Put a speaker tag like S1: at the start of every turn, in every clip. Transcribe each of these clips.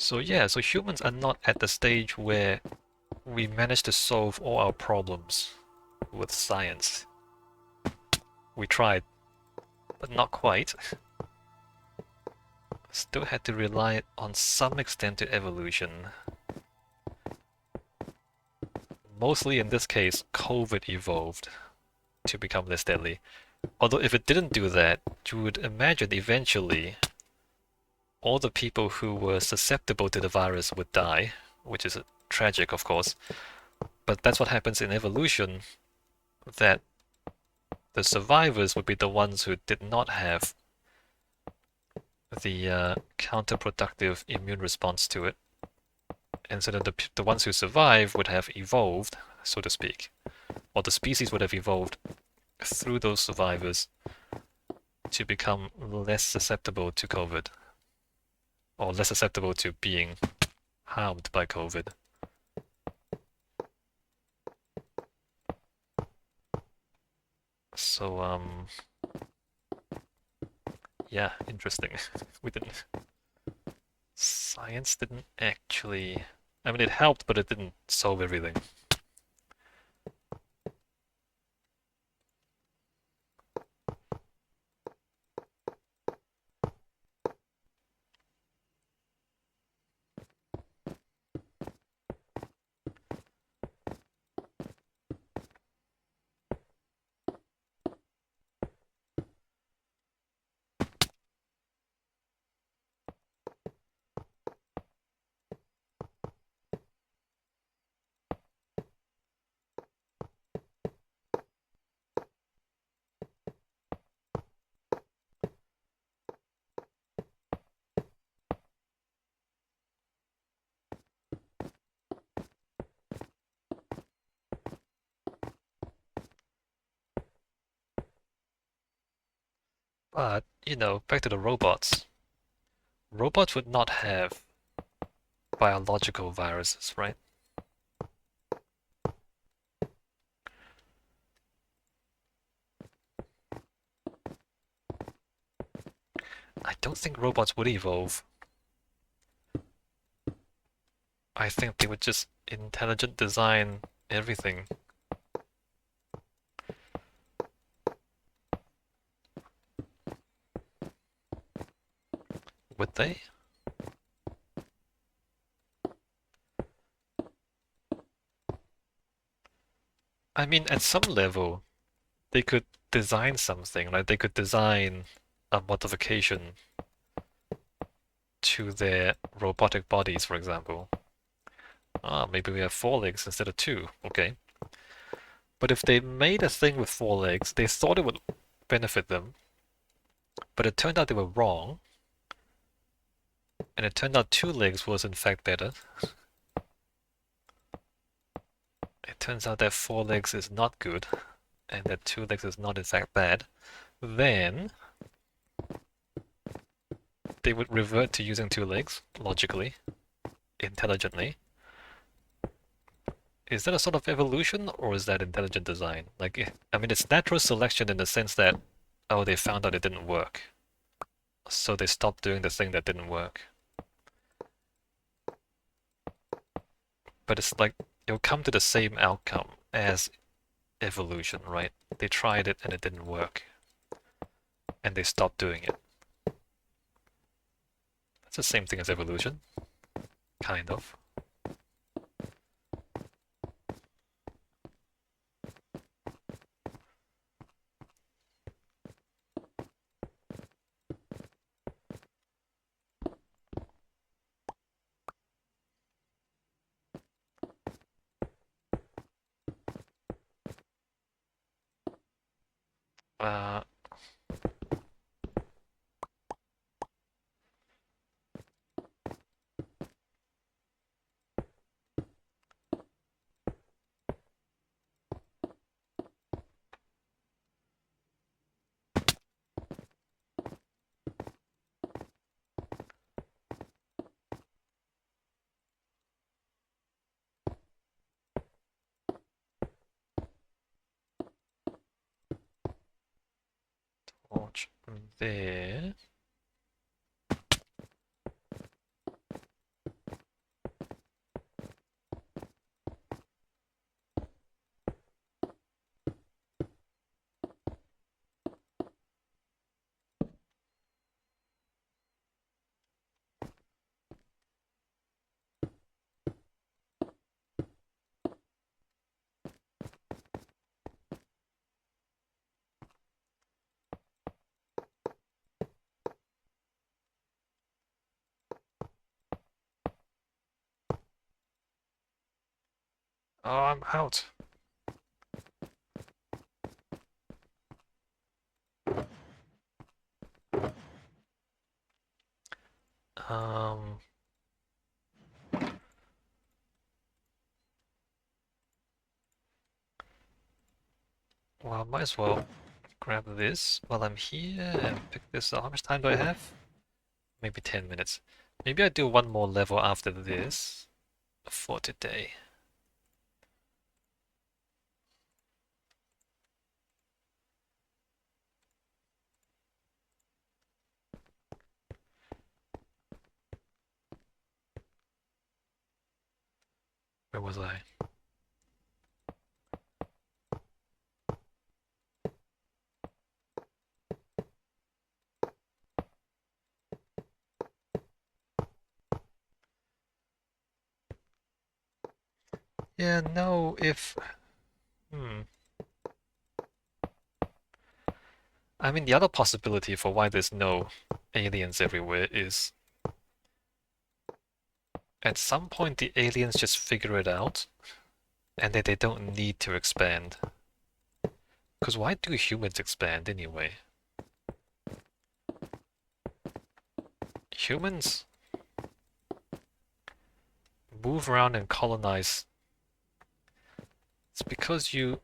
S1: So yeah, so humans are not at the stage where we manage to solve all our problems with science. We tried, but not quite. Still had to rely on some extent to evolution. Mostly in this case, COVID evolved to become less deadly. Although if it didn't do that, you would imagine eventually all the people who were susceptible to the virus would die, which is tragic, of course. But that's what happens in evolution, that the survivors would be the ones who did not have the counterproductive immune response to it. And so the ones who survive would have evolved, so to speak, or the species would have evolved through those survivors to become less susceptible to COVID, or less susceptible to being harmed by COVID. So, yeah, interesting. We didn't. Science didn't actually. I mean, it helped, but it didn't solve everything. But, back to the robots. Robots would not have biological viruses, right? I don't think robots would evolve. I think they would just intelligent design everything. Would they? I mean, at some level, they could design something, like they could design a modification to their robotic bodies, for example. Ah, maybe we have 4 legs instead of 2. Okay. But if they made a thing with 4 legs, they thought it would benefit them, but it turned out they were wrong, and it turned out 2 legs was in fact better. It turns out that 4 legs is not good, and that 2 legs is not in fact bad. Then they would revert to using 2 legs, logically, intelligently. Is that a sort of evolution, or is that intelligent design? Like, I mean, it's natural selection in the sense that, oh, they found out it didn't work, so they stopped doing the thing that didn't work. But it's like, it'll come to the same outcome as evolution, right? They tried it and it didn't work, and they stopped doing it. That's the same thing as evolution, kind of. Uh, torch there. Oh, I'm out. Um, well, might as well grab this while I'm here and pick this up. How much time do I have? Maybe 10 minutes. Maybe I do one more level after this for today. Where was I? Yeah, no, if... I mean, the other possibility for why there's no aliens everywhere is at some point the aliens just figure it out and that they don't need to expand. Because why do humans expand anyway? Humans move around and colonize. It's because you...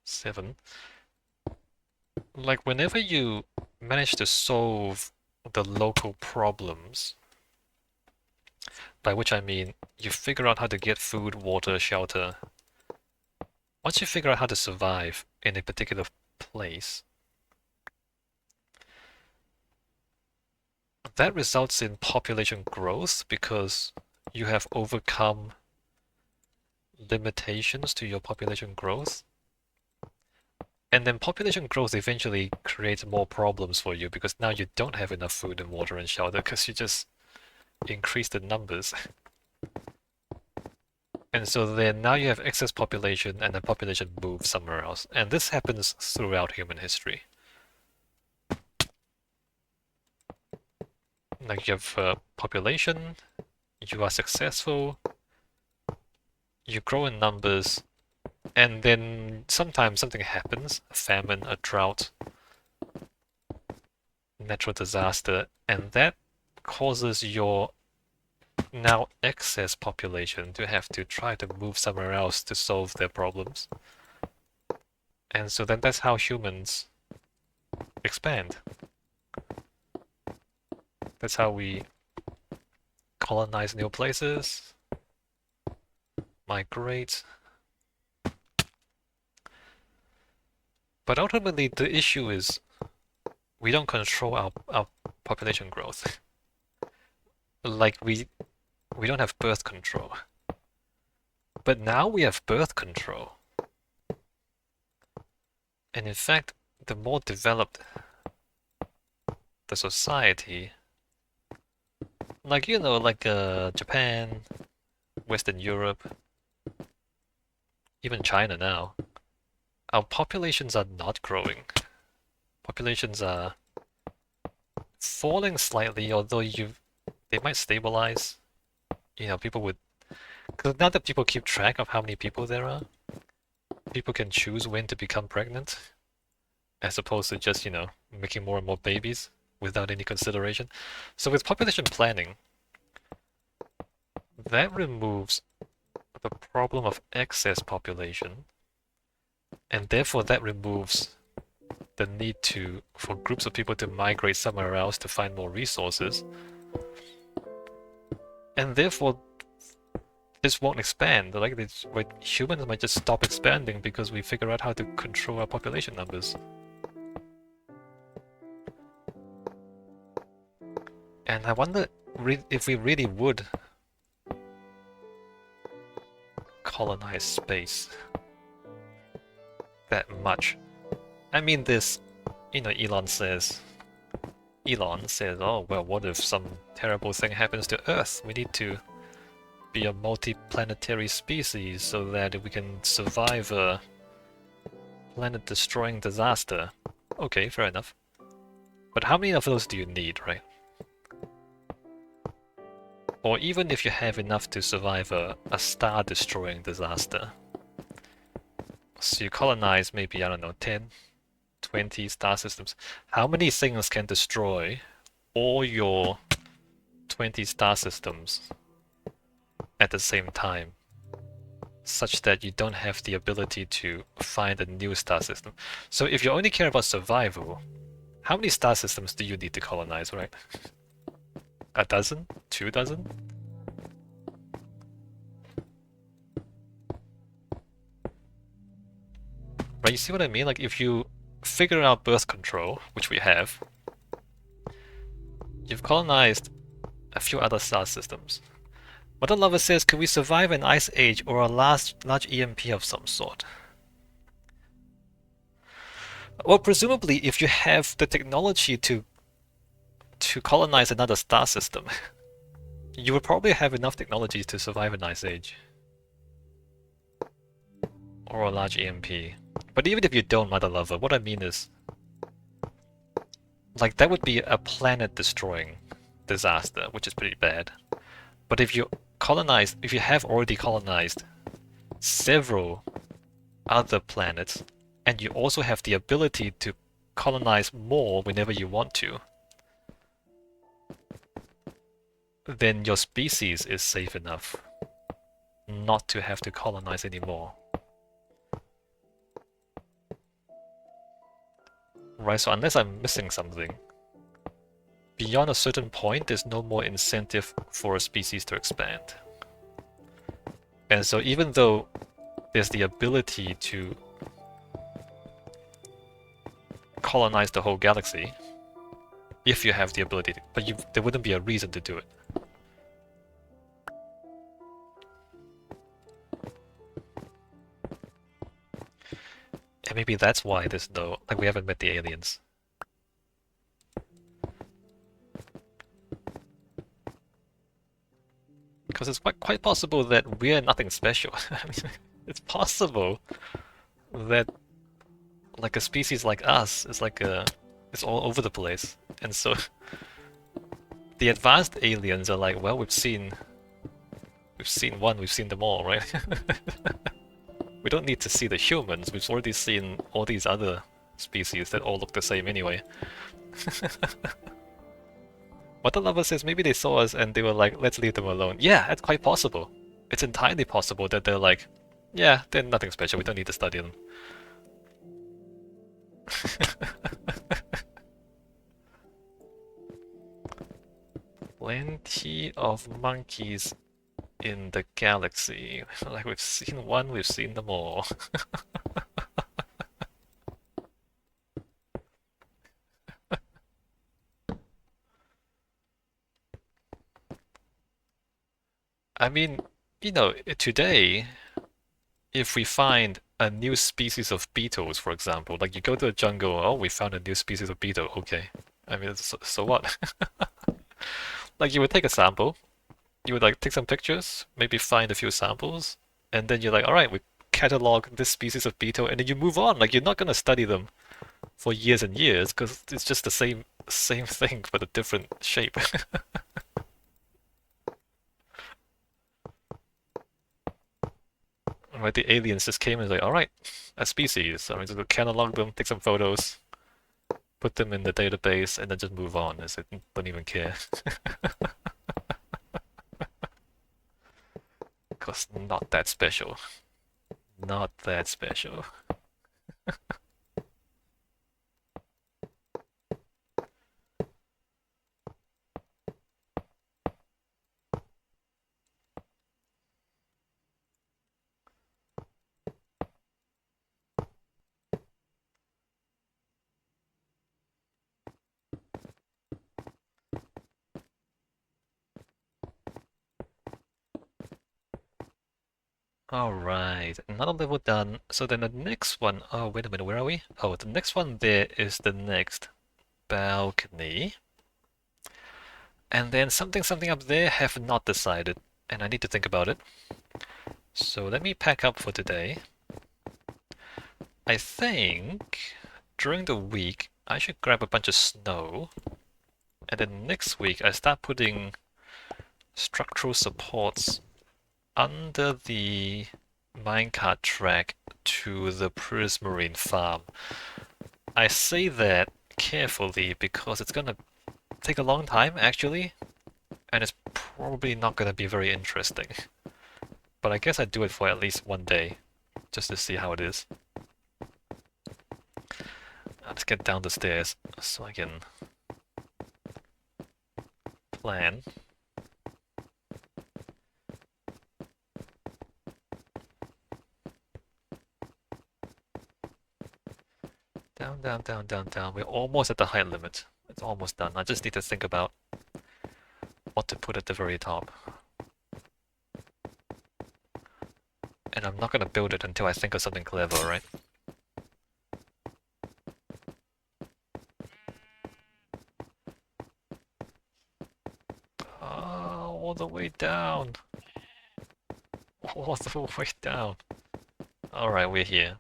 S1: 7. Like, whenever you manage to solve the local problems, by which I mean you figure out how to get food, water, shelter. Once you figure out how to survive in a particular place, that results in population growth because you have overcome limitations to your population growth. And then population growth eventually creates more problems for you because now you don't have enough food and water and shelter because you just increase the numbers. And so then now you have excess population and the population moves somewhere else. And this happens throughout human history. Like you have population, you are successful, you grow in numbers, and then sometimes something happens, a famine, a drought, natural disaster, and that causes your now excess population to have to try to move somewhere else to solve their problems. And so then that's how humans expand. That's how we colonize new places, migrate. But ultimately, the issue is we don't control our population growth. Like we don't have birth control. But now we have birth control. And in fact, the more developed the society, like Japan, Western Europe, even China now, our populations are not growing. Populations are falling slightly, although they might stabilize. You know, people would, because now that people keep track of how many people there are, people can choose when to become pregnant, as opposed to just, making more and more babies without any consideration. So with population planning, that removes the problem of excess population, and therefore that removes the need for groups of people to migrate somewhere else to find more resources, and therefore this won't expand. Like humans might just stop expanding because we figure out how to control our population numbers. And I wonder if we really would colonize space that much. I mean, Elon says, oh, well, what if some terrible thing happens to Earth? We need to be a multi-planetary species so that we can survive a planet-destroying disaster. Okay, fair enough. But how many of those do you need, right? Or even if you have enough to survive a star-destroying disaster. So you colonize maybe, I don't know, 10, 20 star systems. How many things can destroy all your 20 star systems at the same time, such that you don't have the ability to find a new star system? So if you only care about survival, how many star systems do you need to colonize, right? A dozen? 2 dozen? Right, you see what I mean? Like, if you figure out birth control, which we have, you've colonized a few other star systems. Mother Lover says, can we survive an ice age or a large EMP of some sort? Well, presumably, if you have the technology to colonize another star system, you would probably have enough technology to survive an ice age. Or a large EMP. But even if you don't, Mother Lover, what I mean is, like, that would be a planet-destroying disaster, which is pretty bad. But if you have already colonized several other planets, and you also have the ability to colonize more whenever you want to, then your species is safe enough not to have to colonize anymore. Right, so unless I'm missing something, beyond a certain point, there's no more incentive for a species to expand. And so even though there's the ability to colonize the whole galaxy, if you have the ability to, but there wouldn't be a reason to do it. And maybe that's why there's no, like, we haven't met the aliens. Because it's quite possible that we're nothing special. I mean, it's possible that, like, a species like us is like it's all over the place. And so the advanced aliens are like, well, we've seen one, we've seen them all, right? We don't need to see the humans, we've already seen all these other species that all look the same anyway. Mother Lover says maybe they saw us and they were like, let's leave them alone. Yeah, that's quite possible. It's entirely possible that they're like, yeah, they're nothing special, we don't need to study them. Plenty of monkeys in the galaxy. Like, we've seen one, we've seen them all. I mean, you know, today, if we find a new species of beetles, for example, like you go to a jungle, oh, we found a new species of beetle, okay. I mean, so what? Like, you would take a sample, you would like take some pictures, maybe find a few samples, and then you're like, alright, we catalog this species of beetle, and then you move on. Like, you're not gonna study them for years and years, because it's just the same thing, but a different shape. Right, the aliens just came and like, alright, a species. I mean, just catalog them, take some photos, put them in the database, and then just move on. As I don't even care. Because not that special. Not that special. Alright, another level done. So then the next one, oh wait a minute, where are we? Oh, the next one there is the next balcony. And then something up there, have not decided, and I need to think about it. So let me pack up for today. I think during the week I should grab a bunch of snow, and then next week I start putting structural supports under the minecart track to the prismarine farm. I say that carefully because it's gonna take a long time actually, and it's probably not gonna be very interesting. But I guess I'd do it for at least one day, just to see how it is. Let's get down the stairs so I can plan. Down, down, down, down, down. We're almost at the height limit. It's almost done. I just need to think about what to put at the very top. And I'm not gonna build it until I think of something clever, right? Oh, all the way down. All the way down. Alright, we're here.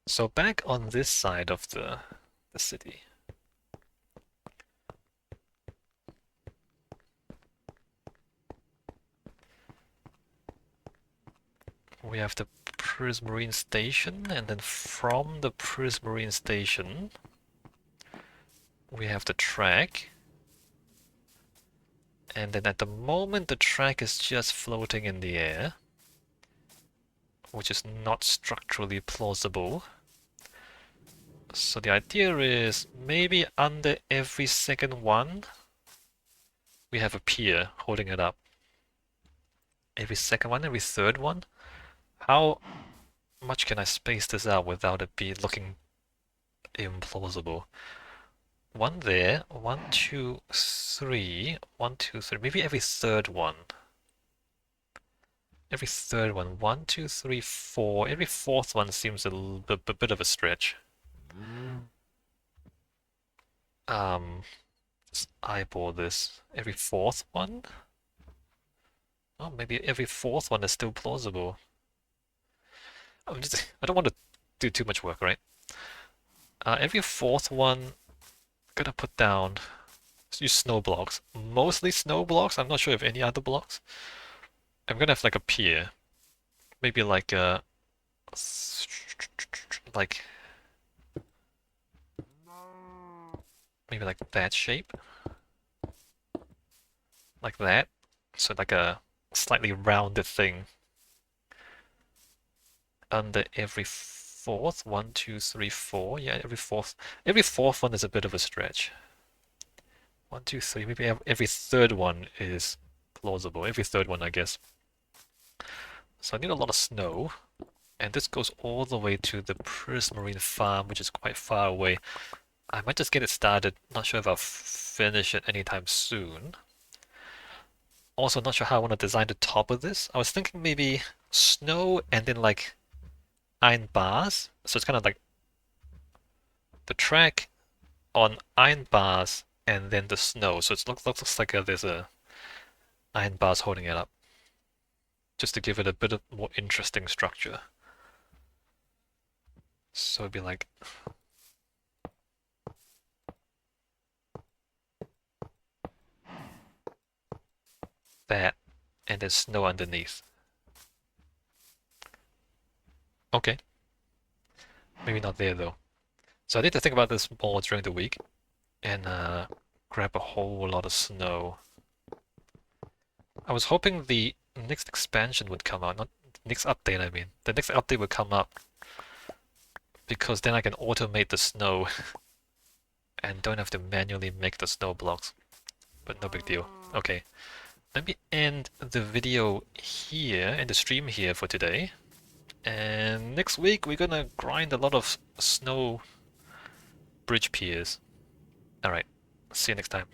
S1: So back on this side of the city. We have the Prismarine Station, and then from the Prismarine Station we have the track. And then at the moment the track is just floating in the air, which is not structurally plausible. So the idea is maybe under every second one we have a pier holding it up. Every second one, every third one? How much can I space this out without it be looking implausible? One there, 1, 2, 3, 1, 2, 3, maybe every third one. Every third one, 1, 2, 3, 4. Every fourth one seems a bit of a stretch. Just eyeball this. Every fourth one? Oh, maybe every fourth one is still plausible. I don't want to do too much work, right? Every fourth one, gotta put down, use snow blocks. Mostly snow blocks, I'm not sure if any other blocks. I'm gonna have like a pier. Maybe like a... maybe like that shape. Like that. So like a slightly rounded thing. Under every fourth. 1, 2, 3, 4. Yeah, every fourth. Every fourth one is a bit of a stretch. 1, 2, 3. Maybe every third one is plausible. Every third one, I guess. So I need a lot of snow. And this goes all the way to the Prismarine farm, which is quite far away. I might just get it started. Not sure if I'll finish it anytime soon. Also, not sure how I want to design the top of this. I was thinking maybe snow and then like iron bars. So it's kind of like the track on iron bars and then the snow. So it looks like there's a iron bars holding it up. Just to give it a bit of more interesting structure. So it'd be like that, and there's snow underneath. Okay. Maybe not there though. So I need to think about this more during the week and grab a whole lot of snow. I was hoping the next expansion would come out, not next update I mean. The next update would come up because then I can automate the snow and don't have to manually make the snow blocks. But no big deal. Okay. Let me end the video here and the stream here for today. And next week we're gonna grind a lot of snow bridge piers. Alright, see you next time.